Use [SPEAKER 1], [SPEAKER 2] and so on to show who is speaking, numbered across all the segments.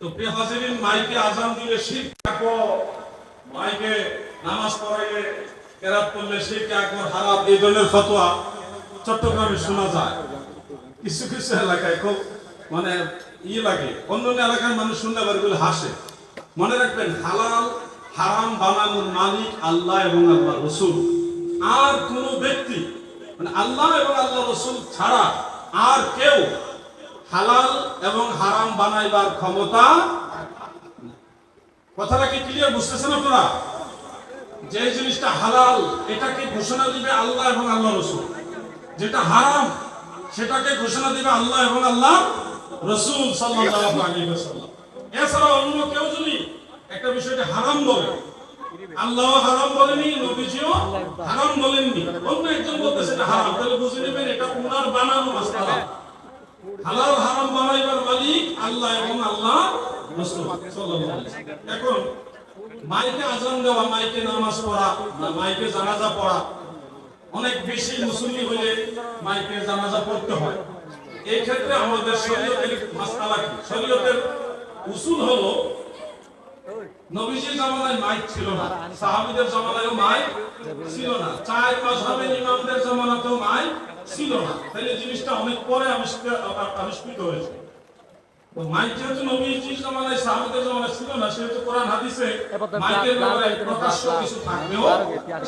[SPEAKER 1] তো প্রিয় হাজিরিন, মাইকে আজান দিলে শিরক আকবার, মাইকে নামাজ পড়াইলে কেরাত করলে শিরক আকবার হারাম, এই ধরনের ফতোয়া চট্টগ্রামে শোনা যায়। কিছু কিছু এলাকায় খুব মানে লাগে, অন্য এলাকার মানুষ শুনলে আবার এগুলো হাসে। মনে রাখবেন, হালাল হারাম বানানোর মালিক আল্লাহ এবং আল্লাহ রসুল। আর কোন ব্যক্তি মানে আল্লাহ এবং আল্লাহ রসুল ছাড়া আর কেউ হালাল এবং হারাম বানাইবার ক্ষমতা। কথাটা কি ক্লিয়ার বুঝতেছেন আপনারা? যে জিনিসটা হালাল এটাকে ঘোষণা দিবে আল্লাহ এবং আল্লাহ রসুল, যেটা হারাম সেটাকে ঘোষণা দিবে আল্লাহ এবং আল্লাহ রসুল সাল্লাল্লাহু আলাইহি ওয়াসাল্লাম। এছাড়া অন্য কেউ যদি একটা বিষয়কে হারাম বলে, আল্লাহ হারাম বলেনি, নবীজিও হারাম বলেননি, অন্য একজন বলতেছে এটা হারাম, তাহলে বুঝে নেবেন এটা উনার বানানো মাসআলা। হালাল হারাম বানাইবার মালিক আল্লাহ এবং আল্লাহ রাসূল সাল্লাল্লাহু আলাইহি ওয়াসাল্লাম। এখন মাইকে আজান দেওয়া, মাইকে নামাজ পড়া, মাইকে জানাজা পড়া, অনেক বেশি মুসল্লি হলে মাইকে জানাজা পড়তে হয়। এই ক্ষেত্রে আমাদের শরীয়তের মাসআলা কি? শরীয়তের উসুল হলো, নবীজির জামানায় মাইক ছিল না, সাহাবীদের জামানায়ও মাইক ছিল না, চার মাযহাবের ইমামদের জামানাতেও মাইক ছিল না। তাহলে জিনিসটা অনেক পরে আবিষ্কৃত হয়েছে। তো মাইক যেহেতু নবীজির জামানায় সাহাবীদের জামানায় ছিল না, সেহেতু কোরআন হাদিসে মাইকের ব্যাপারে প্রকাশ্য কিছু থাকবেও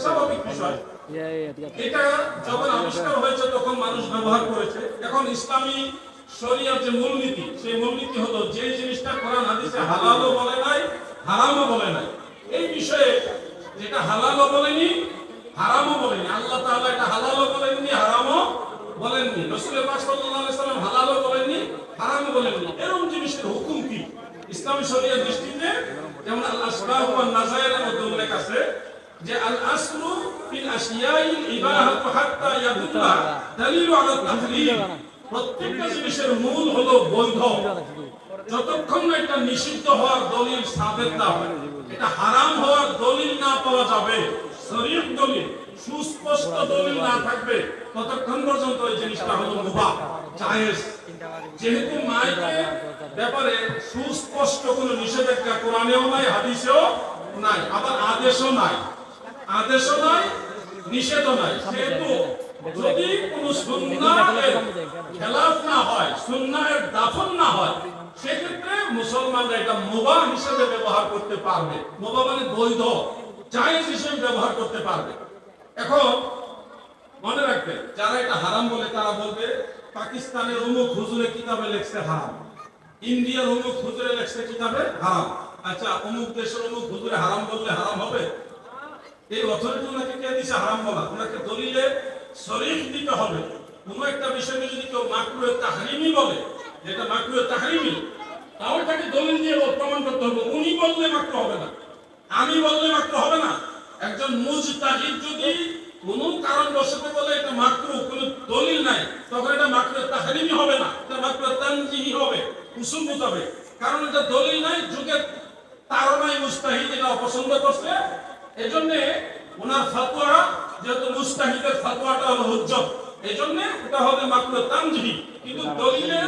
[SPEAKER 1] স্বাভাবিক বিষয়। এটা যখন আবিষ্কার হয়েছে তখন মানুষ ব্যবহার করেছে। এখন ইসলামী শরীয়তের যে মূলনীতি, সেই মূলনীতি হলো যে জিনিসটা কোরআন হাদিসে হালালও বলে নাই, হারামও বলে নাই, এই বিষয়ে যেটা হালালও বলেনি, হারামও বলেনি, আল্লাহ তাআলা এটা হালালও বলেননি, হারামও বলেননি, রাসূল পাক সাল্লাল্লাহু আলাইহি ওয়াসাল্লাম হালালও বলেননি, হারামও বলেননি, এরকম জিনিসের হুকুম কি ইসলামী শরীয়তের দৃষ্টিতে? যেমন আল আসবাহ ওয়ান নাযায়েরের মধ্যে উল্লেখ আছে যে আল আসলু ফিল আশিয়াইল ইবাহাতু হাত্তা ইয়াদুল্লা দালিলু আলা তাহরিম। প্রত্যেকটা জিনিসের মূল হলো বৈধ, যতক্ষণ না এটা নিষিদ্ধ হওয়ার দলিল সাবেত না হয়, এটা হারাম হওয়ার দলিল না পাওয়া যাবে, শরীয়ত দলিল সুস্পষ্ট দলিল না থাকবে, ততক্ষণ পর্যন্ত এই জিনিসটা হলো মুবাহ, জায়েজ। যেহেতু মাইকের ব্যাপারে সুস্পষ্ট কোনো নিষেধাজ্ঞা কোরআনেও নাই, হাদিসেও নাই, আবার আদেশও নাই, আদেশও নাই, নিষেধও নাই, সেহেতু যদি কোনো সুন্নাহের খেলাফ না হয়, সুন্নাহের দাফন না হয়, সেক্ষেত্রে মুসলমানরা এটা মুবাহ হিসেবে ব্যবহার করতে পারবে। মুবাহ মানে বৈধ, জায়েজ হিসেবে ব্যবহার করতে পারবে। এখন মনে রাখবে, যারা এটা হারাম বলে তারা বলবে পাকিস্তানের অমুক হুজুরে কিতাবে লেখছে হারাম, ইন্ডিয়ার অমুক হুজুরে লেখছে কিতাবে হারাম। আচ্ছা, অমুক দেশের অমুক হুজুরে হারাম বললে হারাম হবে? এই অথরিটি ওনাকে কে দিছে হারাম বলা? ওনাকে দলিলে শরীফ দিতে হবে। কোন একটা বিষয়ে যদি কেউ মাকরুহে তাহরিমি বলে, যেটা মাকরুহে তাহরিমি, তাও এটাকে দলিল দিয়ে প্রমাণ করতে হবে। উনি বললে মাকরুহ হবে না, আমি বললে মাকরুহ হবে না। একজন মুজতাহিদ যদি কোন কারণবশত বলে এটা মাকরুহ, কোন দলিল নাই, তখন এটা মাকরুহে তাহরিমি হবে না, এটা মাকরুহে তানজিহি হবে উসুল মোতাবেক। কারণ এটা দলিল নাই, যুগে তারনাই মুজতাহিদ এটা অপছন্দ করছে, এজন্য ওনার ফতোয়া, যেহেতু মুজতাহিদের ফতোয়াটা হলো হুজ্জত, এজন্য এটা হবে মাকরুহ তানজিহি। কিন্তু দলিলে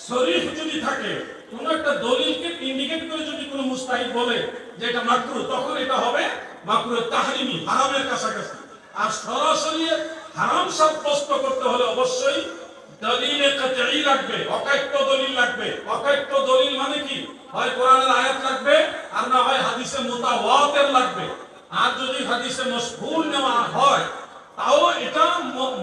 [SPEAKER 1] শরীফ যদি থাকে, কোন একটা দলিলকে ইন্ডিকেট করে যদি কোনো মুজতাহিদ বলে যে এটা মাকরুহ, তখন এটা হবে মাকরুহ তাহরিমি, হারামের কাছাকাছি। আর সরাসরি হারাম সাব্যস্ত করতে হলে অবশ্যই দলিলে কাতঈ লাগবে, অকাট্য দলিল লাগবে। অকাট্য দলিল মানে কি? হয় কোরআনের আয়াত লাগবে, আর না হয় হাদিসে মুতাওয়াতির লাগবে। আর যদি হাদিসে মাশহুর নেওয়া হয়, তাও এটা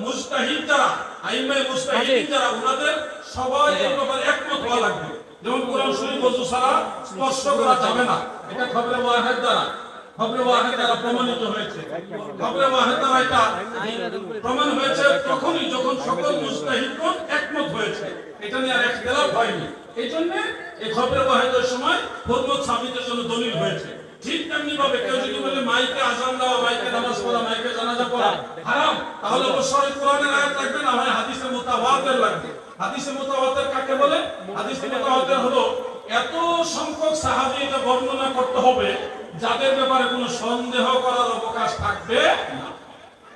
[SPEAKER 1] মুজতাহিদ যারা, আইম্মায়ে মুজতাহিদিন যারা, ওনাদের সবাই এই ব্যাপারে একমত হওয়া লাগবে। যেমন কোরআন শরীফ ওযু ছাড়া স্পর্শ করা যাবে না, এটা খবরে ওয়াহিদ দ্বারা, খবরে ওয়াহিদ দ্বারা প্রমাণিত হয়েছে। খবরে ওয়াহিদ দ্বারা এটা প্রমাণ হয়েছে তখনই যখন সকল মুজতাহিদগণ একমত হয়েছে, এটা নিয়ে আর ইখতিলাফ হয়নি। এইজন্য এই খবরে ওয়াহিদের সময় হুরমত সাবিতের জন্য দলিল হয়েছে। ঠিক তেমনি ভাবে কেউ যদি বলে মাইকে আজান দেওয়া, মাইকে নামাজ পড়া, মাইকে জানাজা পড়া হারাম, তাহলে অবশ্যই কোরআনের আয়াত লাগবে, না হয় হাদিসে মুতাওয়াতির লাগবে। হাদিসে মুতাওয়াতির কাকে বলে? হাদিসে মুতাওয়াতির হলো এত সংখ্যক সাহাবী এটা বর্ণনা করতে হবে যাদের ব্যাপারে কোনো সন্দেহ করার অবকাশ থাকবে না।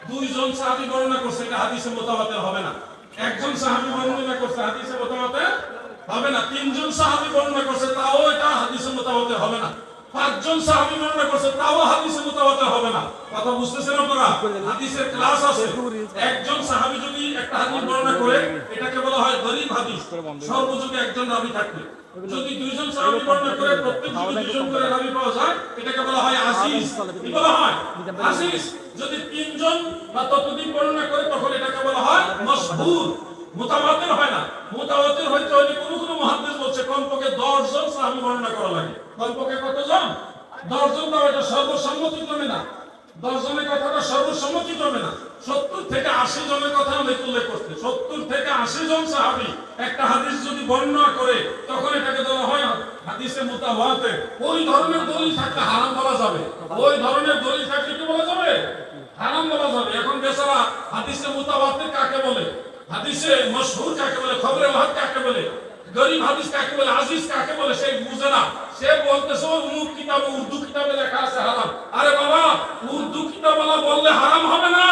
[SPEAKER 1] দুইজন সাহাবী বর্ণনা করছে, এটা হাদিসে মুতাওয়াতির হবে না। একজন সাহাবী বর্ণনা করছে, হাদিসে মুতাওয়াতির হবে না। তিনজন সাহাবী বর্ণনা করছে, তাও এটা মুতাওয়াতির হবে না। 5 জন সাহাবী বর্ণনা করছে, তাও হাদিসে মুতাওয়াতির হবে না। কথা বুঝতেছেন আপনারা? হাদিসের ক্লাস আছে। একজন সাহাবী যদি একটা হাদিস বর্ণনা করে, এটাকে বলা হয় গরীব হাদিস, সর্বযুগে একজন রাবী থাকবে। যদি 2 জন সাহাবী বর্ণনা করে, প্রত্যেক যুগে 2 জন করে রাবী পাওয়া যায়, এটাকে বলা হয় আজিজ। কি বলা হয়? আজিজ। যদি 3 জন বা ততোধিক বর্ণনা করে, তখন এটাকে বলা হয় মাশহুর। মুতাওয়াতির হয় না। মুতাওয়াতির হইতে হলে কোন মুহাদ্দিস বলছে কমপক্ষে 10 জন সাহাবী বর্ণনা করা লাগে। কমপক্ষে কতজন? 10 জন। তো এটা সর্বসম্মতিক্রমে না। 10 জনের কথাটা সর্বসম্মতিক্রমে না। 70 থেকে 80 জনের কথা উল্লেখ করতে। 70 থেকে 80 জন সাহাবী একটা হাদিস যদি বর্ণনা করে, তখন এটাকে দেওয়া হয় হাদিসে মুতাওয়াতির। ওই ধরনের দলিল থাকলে হারাম বলা যাবে। ওই ধরনের দলিল থাকলে কি বলা যাবে? হারাম বলা যাবে। এখন বেচারা হাদিসে মুতাওয়াতির কাকে বলে, হাদিসে মাশহুর কাকে বলে, খবরে ওয়াহিদ কাকে বলে, গরীব হাদিস কাকে বলে, আজিজ কাকে বলে, সে বুঝে না। সে বলতেছে অমুক কিতাবে, উর্দু কিতাবে লেখা আছে হারাম। আরে বাবা, উর্দু কিতাবওয়ালা বললে হারাম হবে না,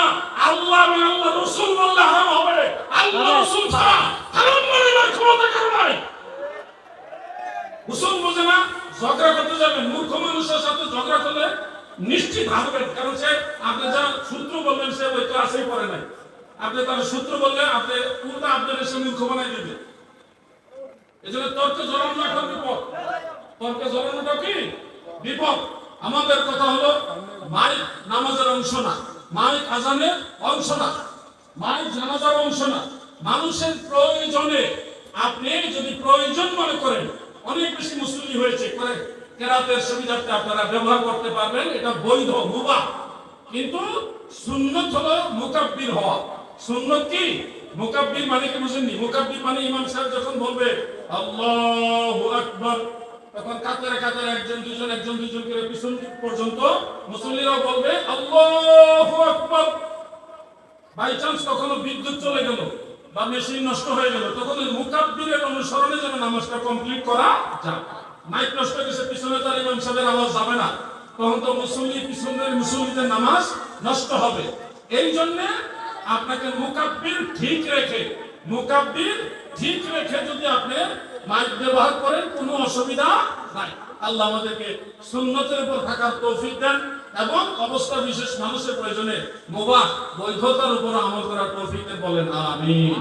[SPEAKER 1] আল্লাহ এবং আল্লাহ রাসূল বললে হারাম হবে। আল্লাহ রাসূল ছাড়া হারাম বলার ক্ষমতা কারো নাই। উসুল বুঝে না, ঝগড়া করতে যাবেন। মূর্খ মানুষের সাথে ঝগড়া করলে নিশ্চিত হারবেন। কারণ সে আপনি যা সূত্র বলবেন, সে ওই ক্লাসেই পড়ে নাই। আপনি তার সূত্র বললে আপনি উল্টা আপনার এসে মূর্খ বানাই দেবে। এজন্য তর্কে জড়ানো এখন বিপদ। তর্কে জড়ানোটা কি বিপদ। আমাদের কথা হলো, মাইক নামাজের অংশ না, মাইক আজানের অংশ না, মাইক জানাজার অংশ না। মানুষের প্রয়োজনে আপনি যদি প্রয়োজন মনে করেন, অনেক বেশি মুসল্লি হয়েছে করে কেরাতের সুবিধার্থে আপনারা ব্যবহার করতে পারবেন, এটা বৈধ, মুবাহ। কিন্তু সুন্নত হলো মুকাব্বির হওয়া। সুন্নত কি? মুকাব্বির মানে কি বুঝেননি? মুকাব্বির মানে ইমাম সাহেব যখন বলবে আল্লাহু আকবার, তখন কাতারে কাতারে একজন দুইজন করে পিছন দিক পর্যন্ত মুসল্লিরাও বলবে আল্লাহু আকবার। বাই চান্স কখনো বিদ্যুৎ চলে গেল বা মেশিন নষ্ট হয়ে গেল, তখন ওই মুকাব্বিরের অনুসরণে যেন নামাজটা কমপ্লিট করা যায়। মাইক নষ্ট গেছে, পিছনে তার ইমাম সাহেবের আওয়াজ যাবে না, তখন তো পিছনের মুসল্লিদের নামাজ নষ্ট হবে। এই জন্য আপনাকে মুকাব্বির ঠিক রেখে যদি আপনি মাইক ব্যবহার করেন, কোনো অসুবিধা নাই। আল্লাহ আমাদেরকে সুন্নতের উপর থাকার তৌফিক দেন এবং অবস্থা বিশেষ মানুষের প্রয়োজনে মুবাহ বৈধতার উপর আমল করার তৌফিক দেন। বলেন আমিন।